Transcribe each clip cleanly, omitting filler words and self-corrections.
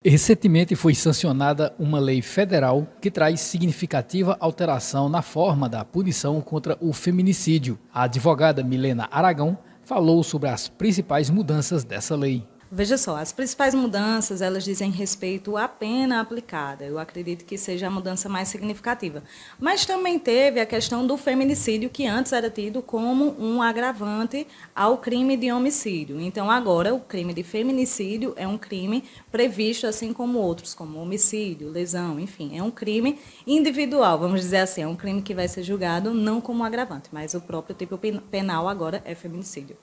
Recentemente foi sancionada uma lei federal que traz significativa alteração na forma da punição contra o feminicídio. A advogada Milena Aragão falou sobre as principais mudanças dessa lei. Veja só, as principais mudanças, elas dizem respeito à pena aplicada. Eu acredito que seja a mudança mais significativa. Mas também teve a questão do feminicídio, que antes era tido como um agravante ao crime de homicídio. Então, agora, o crime de feminicídio é um crime previsto, assim como outros, como homicídio, lesão, enfim. É um crime individual, vamos dizer assim. É um crime que vai ser julgado não como agravante, mas o próprio tipo penal agora é feminicídio.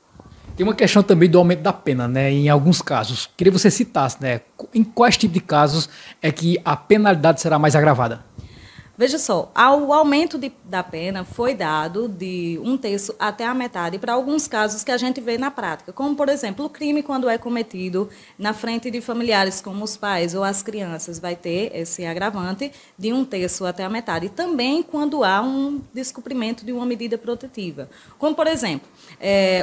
Tem uma questão também do aumento da pena, né? Em alguns casos. Queria que você citasse, né? Em quais tipos de casos é que a penalidade será mais agravada? Veja só, o aumento da pena foi dado de 1/3 até a metade para alguns casos que a gente vê na prática, como, por exemplo, o crime quando é cometido na frente de familiares, como os pais ou as crianças, vai ter esse agravante de 1/3 até a metade. E também quando há um descumprimento de uma medida protetiva. Como, por exemplo,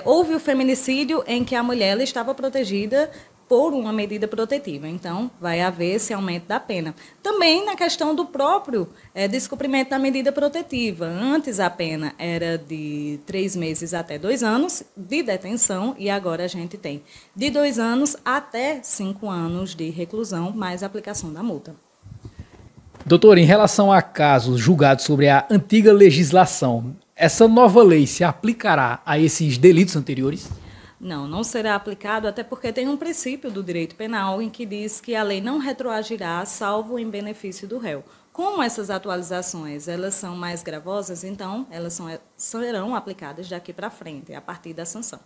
houve o feminicídio em que a mulher ela estava protegida por uma medida protetiva. Então, vai haver esse aumento da pena. Também na questão do próprio descumprimento da medida protetiva. Antes a pena era de 3 meses até 2 anos de detenção e agora a gente tem de 2 anos até 5 anos de reclusão, mais aplicação da multa. Doutor, em relação a casos julgados sobre a antiga legislação, essa nova lei se aplicará a esses delitos anteriores? Não, não será aplicado, até porque tem um princípio do direito penal em que diz que a lei não retroagirá, salvo em benefício do réu. Como essas atualizações elas são mais gravosas, então elas serão aplicadas daqui para frente, a partir da sanção.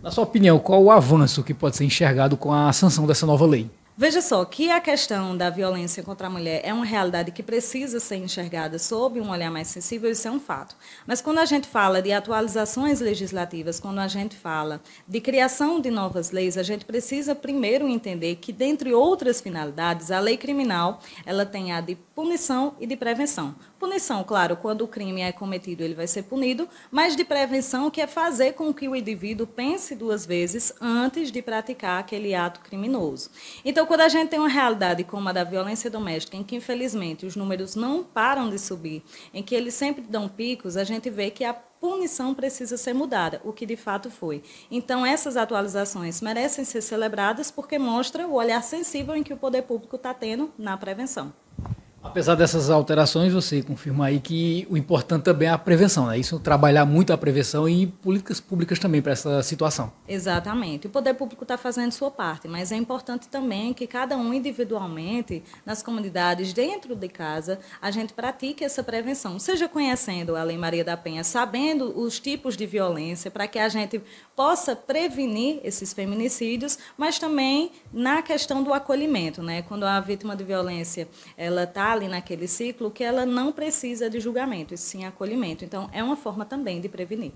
Na sua opinião, qual o avanço que pode ser enxergado com a sanção dessa nova lei? Veja só, que a questão da violência contra a mulher é uma realidade que precisa ser enxergada sob um olhar mais sensível, isso é um fato. Mas quando a gente fala de atualizações legislativas, quando a gente fala de criação de novas leis, a gente precisa primeiro entender que, dentre outras finalidades, a lei criminal ela tem a de punição e de prevenção. Punição, claro, quando o crime é cometido, ele vai ser punido, mas de prevenção, que é fazer com que o indivíduo pense 2 vezes antes de praticar aquele ato criminoso. Então, quando a gente tem uma realidade como a da violência doméstica, em que, infelizmente, os números não param de subir, em que eles sempre dão picos, a gente vê que a punição precisa ser mudada, o que de fato foi. Então, essas atualizações merecem ser celebradas porque mostra o olhar sensível em que o poder público está tendo na prevenção. Apesar dessas alterações, você confirma aí que o importante também é a prevenção, né? Isso, trabalhar muito a prevenção e políticas públicas também para essa situação. Exatamente. O poder público está fazendo sua parte, mas é importante também que cada um individualmente, nas comunidades, dentro de casa, a gente pratique essa prevenção, seja conhecendo a Lei Maria da Penha, sabendo os tipos de violência, para que a gente possa prevenir esses feminicídios, mas também na questão do acolhimento, né? Quando a vítima de violência ela está ali naquele ciclo, que ela não precisa de julgamento, e sim acolhimento. Então, é uma forma também de prevenir.